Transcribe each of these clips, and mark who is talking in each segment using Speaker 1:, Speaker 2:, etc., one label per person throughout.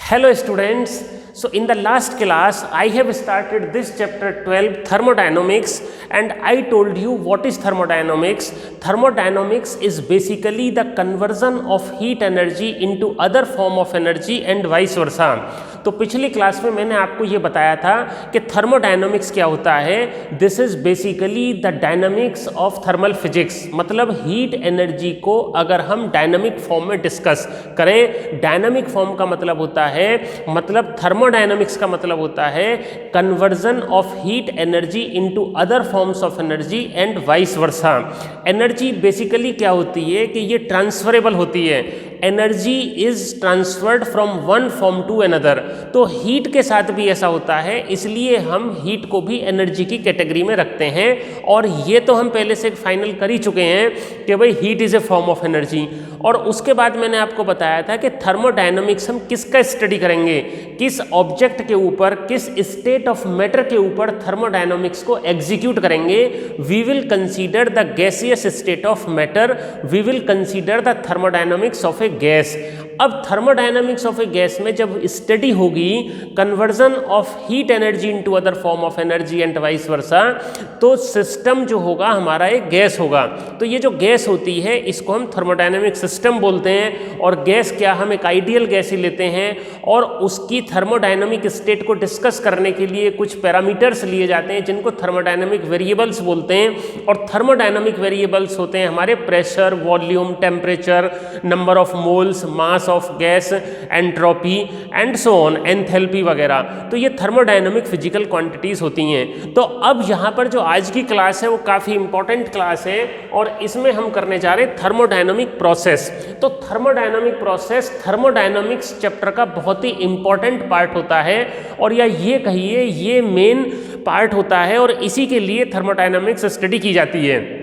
Speaker 1: Hello students, so in the last class I have started this chapter 12 thermodynamics and I told you what is thermodynamics. Thermodynamics is basically the conversion of heat energy into other form of energy and vice versa. तो पिछली class में मैंने आपको ये बताया था कि thermodynamics क्या होता है. This is basically the dynamics of thermal physics. मतलब हीट एनर्जी को अगर हम डायनामिक फॉर्म में डिस्कस करें, डायनामिक फॉर्म का मतलब होता है, मतलब थर्मोडायनामिक्स का मतलब होता है conversion of heat energy into other forms of energy and vice versa. Energy basically क्या होती है कि ये ट्रांसफरेबल होती है. Energy is transferred from one form to another. तो हीट के साथ भी ऐसा होता है, इसलिए हम हीट को भी एनर्जी की कैटेगरी में रखते हैं. और ये तो हम पहले से फाइनल कर ही चुके हैं कि भाई heat is a form of energy. और उसके बाद मैंने आपको बताया था कि थर्मोडायनामिक्स हम किसका स्टडी करेंगे, किस ऑब्जेक्ट के ऊपर, किस स्टेट ऑफ मैटर के ऊपर थर्मोडायनामिक्स को एग्जीक्यूट करेंगे. We will consider the gaseous state of matter, we will consider the thermodynamics of a gas. अब थर्मोडायनामिक्स ऑफ ए गैस में जब स्टडी होगी conversion of heat energy into other form of energy and vice versa, तो system जो होगा हमारा एक gas होगा. तो ये जो गैस होती है इसको हम थर्मोडायनामिक सिस्टम बोलते हैं. और गैस क्या, हम एक आइडियल गैस ही लेते हैं और उसकी थर्मोडायनामिक स्टेट को डिस्कस करने के लिए कुछ पैरामीटर्स लिए जाते हैं जिनको थर्मोडायनामिक वेरिएबल्स बोलते हैं. और थर्मोडायनामिक वेरिएबल्स होते हैं हमारे pressure, volume, temperature, number of moles, mass of gas, entropy and so on, enthalpy वगैरह. तो ये थर्मोडायनामिक फिजिकल क्वांटिटीज होती हैं. तो अब यहाँ पर जो आज की क्लास है वो काफ़ी इंपॉर्टेंट क्लास है और इसमें हम करने जा रहे हैं थर्मोडायनामिक प्रोसेस. तो थर्मोडायनामिक प्रोसेस थर्मोडायनामिक्स चैप्टर का बहुत ही इंपॉर्टेंट पार्ट होता है, और या ये कहिए ये मेन पार्ट होता है और इसी के लिए थर्मोडायनामिक्स स्टडी की जाती है.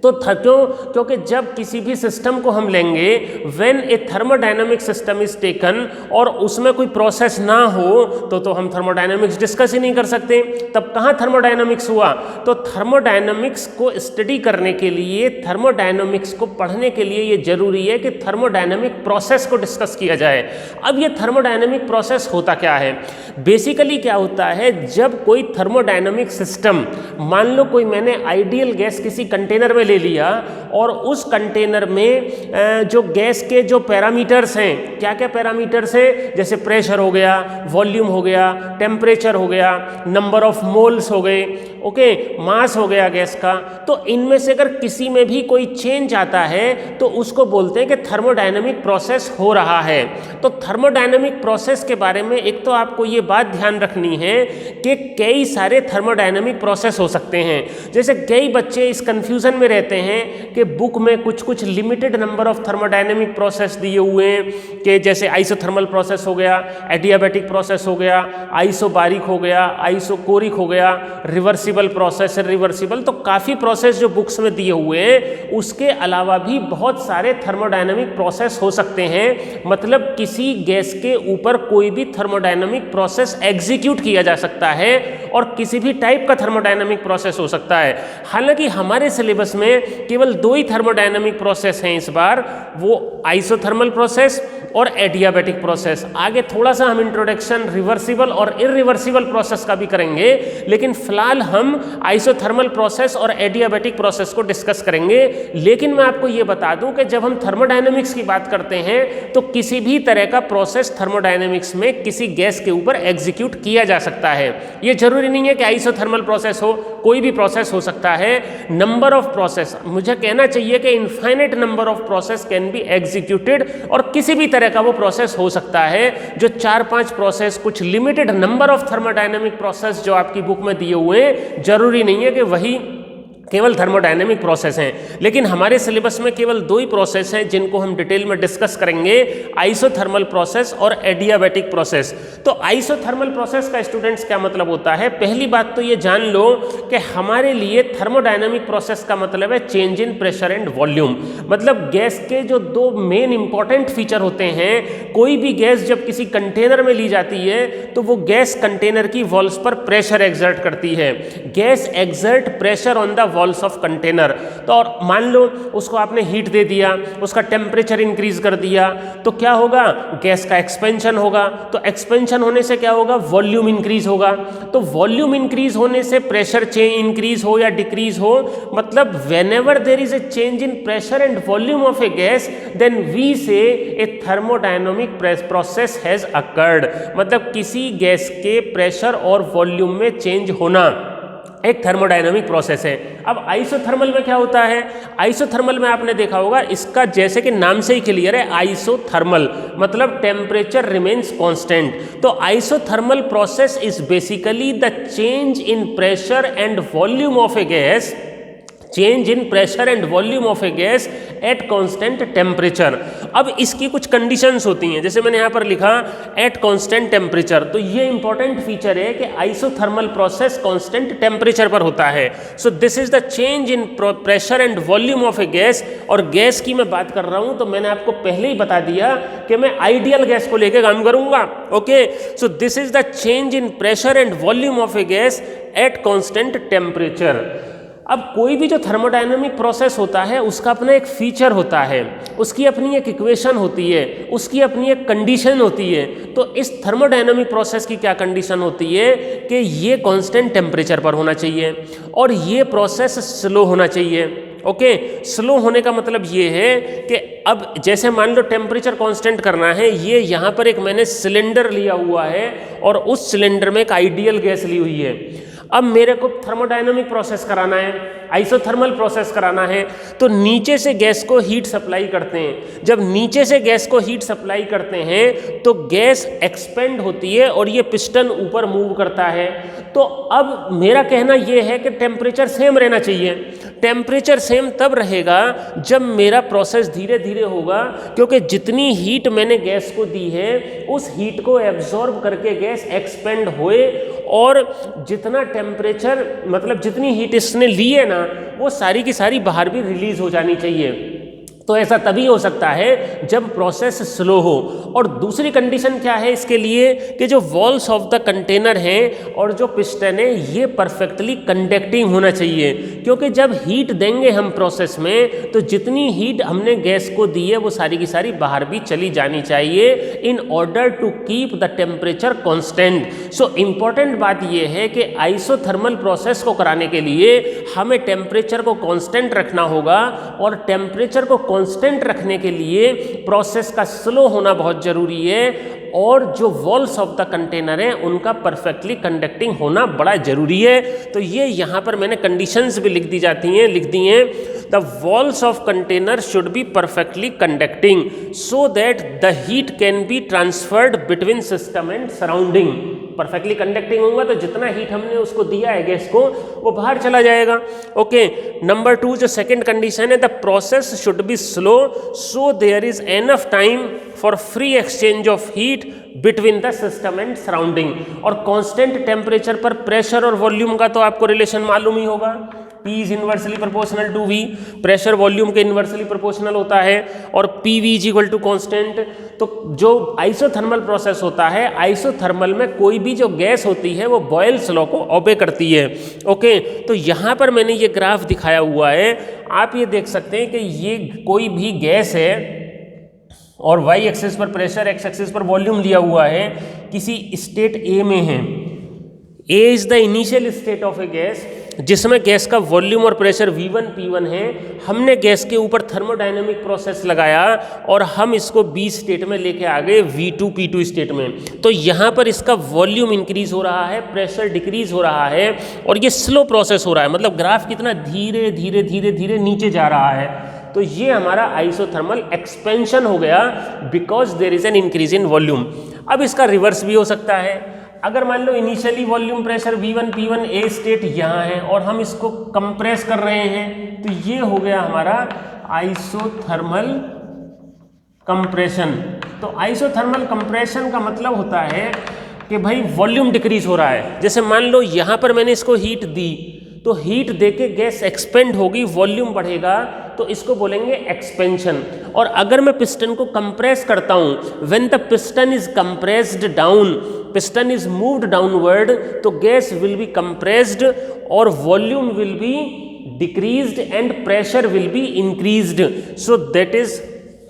Speaker 1: तो क्योंकि जब किसी भी सिस्टम को हम लेंगे, when A thermodynamic system is taken और उसमें कोई प्रोसेस ना हो तो हम थर्मोडायनामिक्स डिस्कस ही नहीं कर सकते. तब कहाँ थर्मोडायनामिक्स हुआ? तो थर्मोडायनामिक्स को स्टडी करने के लिए, थर्मोडायनामिक्स को पढ़ने के लिए ये जरूरी है कि थर्मोडायनामिक प्रोसेस को डिस्कस किया जाए. अब ये थर्मोडायनामिक प्रोसेस होता क्या है? बेसिकली क्या होता है, जब कोई थर्मोडायनामिक सिस्टम, मान लो कोई मैंने आइडियल गैस किसी कंटेनर में ले लिया और उस कंटेनर में जो गैस के जो पैरामीटर्स हैं, क्या क्या पैरामीटर्स हैं, जैसे प्रेशर हो गया, वॉल्यूम हो गया, टेम्परेचर हो गया, नंबर ऑफ मोल्स हो गए, ओके, मास हो गया गैस का. तो इनमें से अगर किसी में भी कोई चेंज आता है तो उसको बोलते हैं कि थर्मोडायनामिक प्रोसेस हो रहा है. तो थर्मोडायनामिक प्रोसेस के बारे में एक तो आपको ये बात ध्यान रखनी है कि कई सारे थर्मोडायनामिक प्रोसेस हो सकते हैं. जैसे कई बच्चे इस कंफ्यूजन में रहते हैं कि बुक में कुछ कुछ limited number of thermodynamic process दिए हुए हैं, कि जैसे आइसोथर्मल प्रोसेस हो गया, एडियाबैटिक प्रोसेस हो गया, आइसोबारिक हो गया, आइसोकोरिक हो गया, रिवर्सिबल प्रोसेस, रिवर्सिबल. तो काफ़ी प्रोसेस जो बुक्स में दिए हुए हैं. उसके अलावा भी बहुत सारे थर्मोडायनामिक प्रोसेस हो सकते हैं. मतलब किसी गैस के ऊपर कोई भी थर्मोडायनामिक प्रोसेस एग्जीक्यूट किया जा सकता है और किसी भी टाइप का थर्मोडायनामिक प्रोसेस हो सकता है. हालांकि हमारे सिलेबस में केवल दो ही थर्मोडायनामिक प्रोसेस हैं इस बार, वो आइसोथर्मल प्रोसेस और एडियाबैटिक प्रोसेस. आगे थोड़ा सा हम इंट्रोडक्शन रिवर्सिबल और इरिवर्सिबल प्रोसेस का भी करेंगे, लेकिन फिलहाल हम आइसोथर्मल प्रोसेस और एडियाबैटिक प्रोसेस को डिस्कस करेंगे. लेकिन मैं आपको ये बता दूं कि जब हम थर्मोडायनामिक्स की बात करते हैं तो किसी भी तरह का प्रोसेस थर्मोडायनामिक्स में किसी गैस के ऊपर एग्जीक्यूट किया जा सकता है. ये जरूरी नहीं है कि आइसोथर्मल प्रोसेस हो, कोई भी प्रोसेस हो सकता है. नंबर ऑफ प्रोसेस, मुझे कहना चाहिए कि infinite number of process can be executed, और किसी भी तरह का वो प्रोसेस हो सकता है. जो 4-5 प्रोसेस, कुछ limited number of thermodynamic process जो आपकी बुक में दिए हुए हैं, जरूरी नहीं है कि वही केवल थर्मोडायनामिक प्रोसेस हैं. लेकिन हमारे सिलेबस में केवल दो ही प्रोसेस हैं जिनको हम डिटेल में डिस्कस करेंगे, आइसोथर्मल प्रोसेस और एडियाबैटिक प्रोसेस. तो आइसोथर्मल प्रोसेस का स्टूडेंट्स क्या मतलब होता है? पहली बात तो ये जान लो कि हमारे लिए थर्मोडायनामिक प्रोसेस का मतलब है change in pressure and volume. मतलब गैस के जो दो मेन इंपॉर्टेंट फीचर होते हैं, कोई भी गैस जब किसी कंटेनर में ली जाती है तो वो गैस कंटेनर की वॉल्स पर प्रेशर एक्सर्ट करती है. Gas exert pressure on the walls of container. तो और मान लो उसको आपने हीट दे दिया, उसका टेम्परेचर इंक्रीज कर दिया, तो क्या होगा, गैस का एक्सपेंशन होगा। तो एक्सपेंशन होने से क्या होगा, वॉल्यूम इंक्रीज होगा। तो वॉल्यूम इंक्रीज होने से प्रेशर चेंज इंक्रीज हो या डिक्रीज हो, मतलब whenever there is a change in pressure and volume of a gas then we say a thermodynamic process has occurred, मतलब किसी गैस के प्रेशर और वॉल्यूम में चेंज होना एक थर्मोडायनामिक प्रोसेस है। अब आइसोथर्मल में क्या होता है, आइसोथर्मल में आपने देखा होगा, इसका जैसे कि नाम से ही क्लियर है, आइसोथर्मल मतलब टेम्परेचर रिमेन्स कांस्टेंट। तो isothermal process is basically the change in pressure and volume of a gas, change in pressure and volume of a gas at constant temperature. अब इसकी कुछ कंडीशंस होती हैं, जैसे मैंने यहाँ पर लिखा एट कांस्टेंट टेम्परेचर, तो ये इंपॉर्टेंट फीचर है कि आइसोथर्मल प्रोसेस कांस्टेंट टेम्परेचर पर होता है। So this is the change in pressure and volume of a gas. और गैस की मैं बात कर रहा हूँ तो मैंने आपको पहले ही बता दिया कि मैं आइडियल गैस को लेकर काम करूंगा। Okay, so this is the change in pressure and volume of a gas at constant temperature. अब कोई भी जो थर्मोडायनामिक प्रोसेस होता है उसका अपना एक फीचर होता है, उसकी अपनी एक इक्वेशन होती है, उसकी अपनी एक कंडीशन होती है। तो इस थर्मोडायनामिक प्रोसेस की क्या कंडीशन होती है कि ये कांस्टेंट टेम्परेचर पर होना चाहिए और ये प्रोसेस स्लो होना चाहिए। ओके, स्लो होने का मतलब ये है कि अब जैसे मान लो टेम्परेचर कांस्टेंट करना है, ये यहाँ पर एक मैंने सिलेंडर लिया हुआ है और उस सिलेंडर में एक आइडियल गैस ली हुई है। अब मेरे को थर्मोडायनामिक प्रोसेस कराना है, आइसोथर्मल प्रोसेस कराना है, तो नीचे से गैस को हीट सप्लाई करते हैं। जब नीचे से गैस को हीट सप्लाई करते हैं तो गैस एक्सपेंड होती है और ये पिस्टन ऊपर मूव करता है। तो अब मेरा कहना ये है कि टेम्परेचर सेम रहना चाहिए। टेम्परेचर सेम तब रहेगा जब मेरा प्रोसेस धीरे धीरे होगा, क्योंकि जितनी हीट मैंने गैस को दी है उस हीट को एब्जॉर्ब करके गैस एक्सपेंड होए और जितना टेम्परेचर मतलब जितनी हीट इसने ली है ना वो सारी की सारी बाहर भी रिलीज हो जानी चाहिए। तो ऐसा तभी हो सकता है जब प्रोसेस स्लो हो। और दूसरी कंडीशन क्या है इसके लिए कि जो वॉल्स ऑफ द कंटेनर हैं और जो पिस्टन है ये परफेक्टली कंडक्टिंग होना चाहिए, क्योंकि जब हीट देंगे हम प्रोसेस में तो जितनी हीट हमने गैस को दी है वो सारी की सारी बाहर भी चली जानी चाहिए in order to keep the temperature constant. So important बात यह है कि आइसोथर्मल प्रोसेस को कराने के लिए हमें टेम्परेचर को कॉन्स्टेंट रखना होगा और टेम्परेचर को कांस्टेंट रखने के लिए प्रोसेस का स्लो होना बहुत जरूरी है और जो वॉल्स ऑफ द कंटेनर हैं उनका परफेक्टली कंडक्टिंग होना बड़ा जरूरी है। तो ये यहाँ पर मैंने कंडीशंस भी लिख दी हैं the walls of container should be perfectly conducting so that the heat can be transferred between system and surrounding. Perfectly conducting होगा तो जितना हीट हमने उसको दिया है गैस को वो बाहर चला जाएगा। ओके, नंबर 2 जो सेकंड कंडीशन है, the process should be slow so there is enough time for free exchange of heat between the system and surrounding. और कांस्टेंट टेम्परेचर पर प्रेशर और वॉल्यूम का तो आपको रिलेशन मालूम ही होगा, P is inversely proportional to V, pressure volume के इन्वर्सली प्रोपोर्शनल होता है और PV is equal to constant. तो जो आइसोथर्मल प्रोसेस होता है, आइसोथर्मल में कोई भी जो गैस होती है वो बॉयल्स लॉ को ओबे करती है। ओके, तो यहाँ पर मैंने ये ग्राफ दिखाया हुआ है, आप ये देख सकते हैं कि ये कोई भी गैस है और वाई एक्सिस पर प्रेशर, एक्स एक्सिस पर वॉल्यूम लिया हुआ है, किसी स्टेट ए में है। A is the initial state of a gas जिसमें गैस का वॉल्यूम और प्रेशर V1 P1 है। हमने गैस के ऊपर थर्मोडायनेमिक प्रोसेस लगाया और हम इसको B स्टेट में लेके आ गए V2 P2 स्टेट में। तो यहाँ पर इसका वॉल्यूम इंक्रीज हो रहा है, प्रेशर डिक्रीज हो रहा है और ये स्लो प्रोसेस हो रहा है, मतलब ग्राफ कितना धीरे धीरे धीरे धीरे नीचे जा रहा है। तो ये हमारा आइसोथर्मल एक्सपेंशन हो गया because there is an increase in volume. अब इसका रिवर्स भी हो सकता है, अगर मान लो initially volume pressure V1 P1 A state यहाँ है और हम इसको कंप्रेस कर रहे हैं तो ये हो गया हमारा आइसोथर्मल कंप्रेशन। तो आइसोथर्मल कंप्रेशन का मतलब होता है कि भाई वॉल्यूम डिक्रीज हो रहा है। जैसे मान लो यहाँ पर मैंने इसको हीट दी तो हीट देके गैस एक्सपेंड होगी, वॉल्यूम बढ़ेगा, तो इसको बोलेंगे एक्सपेंशन। और अगर मैं पिस्टन को कंप्रेस करता हूं, when the piston is compressed down, piston is moved downward, तो गैस विल बी कंप्रेस्ड और volume will be decreased and pressure will be increased. So that is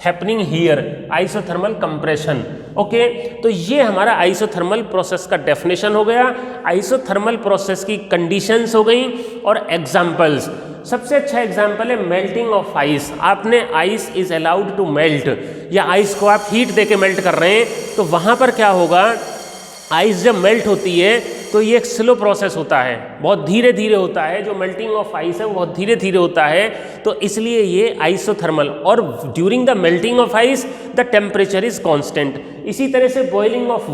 Speaker 1: happening here, isothermal compression. Okay, तो ये हमारा isothermal process का definition हो गया, isothermal process की conditions हो गई और एग्जांपल्स। सबसे अच्छा एग्जांपल है मेल्टिंग ऑफ आइस। आपने ice is allowed to melt, या आइस को आप हीट देके मेल्ट कर रहे हैं, तो वहाँ पर क्या होगा, आइस जब मेल्ट होती है तो ये एक स्लो प्रोसेस होता है, बहुत धीरे धीरे होता है। जो मेल्टिंग ऑफ आइस है वो बहुत धीरे धीरे होता है, तो इसलिए ये आइसोथर्मल। और during the melting of ice the temperature is constant. इसी तरह से बॉइलिंग ऑफ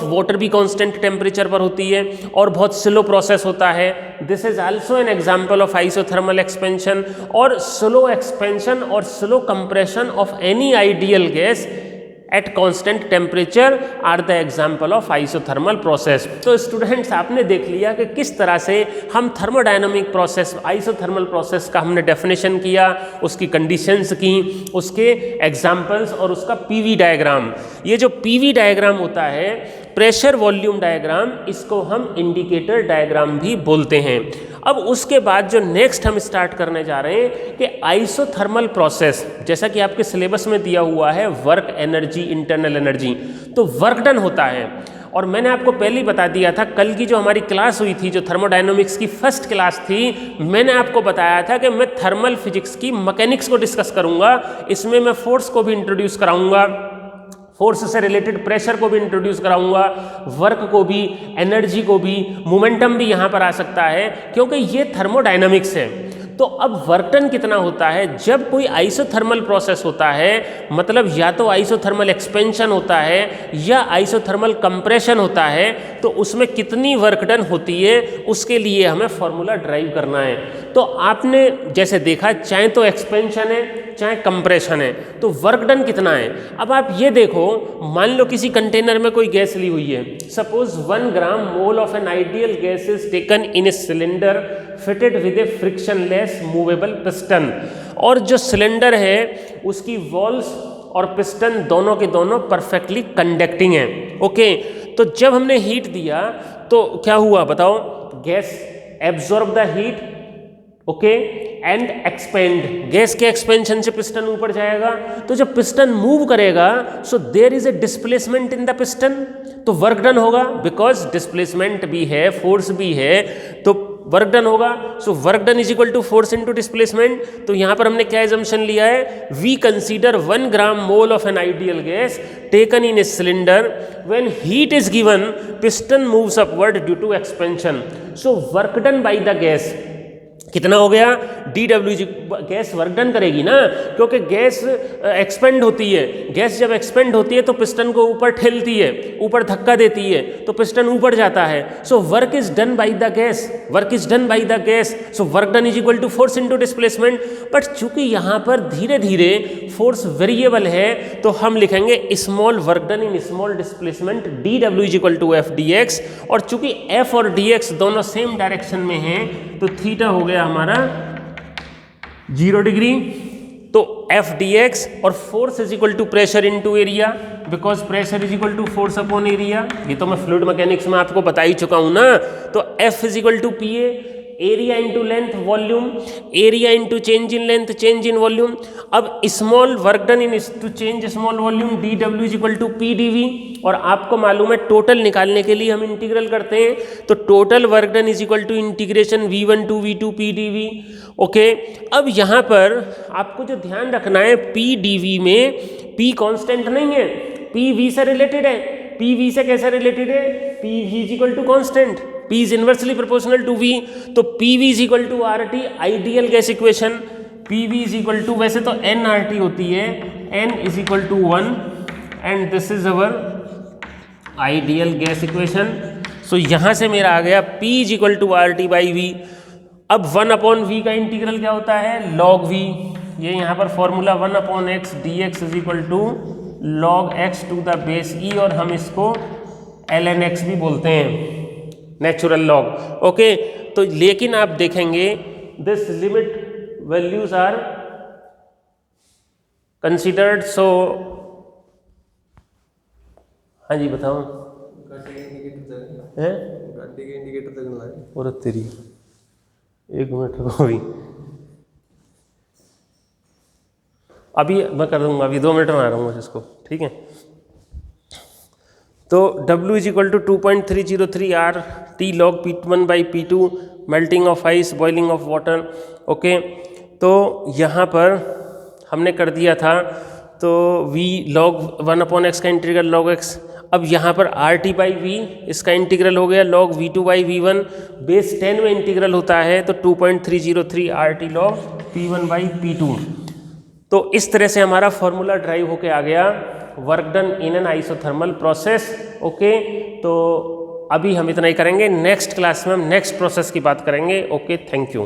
Speaker 1: वाटर भी कांस्टेंट टेम्परेचर पर होती है और बहुत स्लो प्रोसेस होता है। This is also an example of isothermal expansion. और स्लो एक्सपेंशन और slow compression of any ideal gas at constant temperature are the example of isothermal process. तो स्टूडेंट्स, आपने देख लिया कि किस तरह से हम थर्मोडायनामिक प्रोसेस, आइसोथर्मल प्रोसेस का हमने डेफिनेशन किया, उसकी कंडीशंस की, उसके एग्जाम्पल्स और उसका पीवी डायग्राम। ये जो पीवी डायग्राम होता है, प्रेशर वॉल्यूम डायग्राम, इसको हम इंडिकेटर डायग्राम भी बोलते हैं। अब उसके बाद जो नेक्स्ट हम स्टार्ट करने जा रहे हैं कि आइसोथर्मल प्रोसेस, जैसा कि आपके सिलेबस में दिया हुआ है वर्क एनर्जी, इंटरनल एनर्जी, तो वर्क डन होता है। और मैंने आपको पहले ही बता दिया था, कल की जो हमारी क्लास हुई थी, जो थर्मोडायनामिक्स की फर्स्ट क्लास थी, मैंने आपको बताया था कि मैं थर्मल फिजिक्स की मैकेनिक्स को डिस्कस करूंगा। इसमें मैं फोर्स को भी इंट्रोड्यूस कराऊंगा, फोर्स से रिलेटेड प्रेशर को भी इंट्रोड्यूस कराऊंगा, वर्क को भी, एनर्जी को भी, मोमेंटम भी यहाँ पर आ सकता है, क्योंकि ये थर्मोडायनामिक्स है। तो अब वर्क डन कितना होता है जब कोई आइसोथर्मल प्रोसेस होता है, मतलब या तो आइसोथर्मल एक्सपेंशन होता है या आइसोथर्मल कंप्रेशन होता है, तो उसमें कितनी वर्क डन होती है उसके लिए हमें फॉर्मूला ड्राइव करना है। तो आपने जैसे देखा, चाहे तो एक्सपेंशन है चाहे कंप्रेशन है, तो वर्क डन कितना है। अब आप ये देखो, मान लो किसी कंटेनर में कोई गैस ली हुई है, suppose 1 gram mole of an ideal gas is taken in a cylinder fitted with A frictionless movable piston. और जो सिलेंडर है उसकी वॉल्स और पिस्टन दोनों के दोनों परफेक्टली कंडक्टिंग है। ओके, तो जब हमने हीट दिया तो क्या हुआ बताओ, gas absorb the heat, okay, and expand. Gas के एक्सपेंशन से पिस्टन ऊपर जाएगा, तो जब पिस्टन मूव करेगा so there is a displacement in the piston, तो वर्क डन होगा, बिकॉज डिस्प्लेसमेंट भी है, फोर्स भी है, तो वर्क डन होगा। So work done is equal to force into displacement. तो यहां पर हमने क्या एजम्पशन लिया है, we consider 1 gram mole of an ideal gas taken in a cylinder, when heat is given piston moves upward due to expansion. So work done by the gas कितना हो गया, DW। गैस वर्क डन करेगी ना, क्योंकि gas expand होती है। Gas जब expand होती है तो पिस्टन को ऊपर ठेलती है, ऊपर धक्का देती है, तो पिस्टन ऊपर जाता है। So work is done by the gas, work is done by the gas. So work done is equal to force into displacement. But चूंकि यहाँ पर धीरे धीरे फोर्स वेरिएबल है, तो हम लिखेंगे small work done in small displacement, DW is equal to FDX। और चूंकि F और DX दोनों सेम डायरेक्शन में हैं, तो थीटा हो गया हमारा 0 डिग्री। तो FDX और force is equal to pressure into area, because pressure is equal to force upon area. ये तो मैं फ्लूइड मैकेनिक्स में आपको बता ही चुका हूं ना। तो F is equal to PA, area into length volume, area into change in length, change in volume. अब small work done in to change small volume, DW is equal to PdV। और आपको मालूम है टोटल निकालने के लिए हम integral करते हैं, तो total work done is equal to integration V1 to V2 PdV। Okay, अब यहाँ पर आपको जो ध्यान रखना है, PdV में P कांस्टेंट नहीं है, P V से रिलेटेड है। P V से कैसे रिलेटेड है, P V is equal to constant, P is inversely proportional to V। तो PV is equal to RT, ideal gas equation. PV is equal to, वैसे तो nRT होती है, n is equal to 1 and this is our ideal gas equation. So यहां से मेरा आ गया P is equal to RT by V। अब 1 अपॉन V का इंटीग्रल क्या होता है, log V। ये यहाँ पर formula 1 upon x dx is equal to log x to the base E, और हम इसको ln x भी बोलते हैं, नेचुरल लॉग। ओके, तो लेकिन आप देखेंगे this limit values are considered. So हाँ जी बताओ,
Speaker 2: गाड़ी के इंडिकेटर तक और तेरी
Speaker 1: एक मिनट रुको अभी मैं कर दूंगा, अभी 2 मिनट में आ रहा हूँ इसको, ठीक है। तो W is equal to 2.303 R T log P1 by P2 melting of ice, boiling of water. Okay, तो यहाँ पर हमने कर दिया था, तो V log 1/x का इंटीग्रल log x। अब यहाँ पर RT बाई V इसका इंटीग्रल हो गया log V2 by V1, base 10 में इंटीग्रल होता है, तो 2.303 RT log P1 by P2। तो इस तरह से हमारा फॉर्मूला ड्राइव होके आ गया, work done in an isothermal process. Okay, तो अभी हम इतना ही करेंगे, नेक्स्ट क्लास में हम नेक्स्ट प्रोसेस की बात करेंगे। Okay, thank you.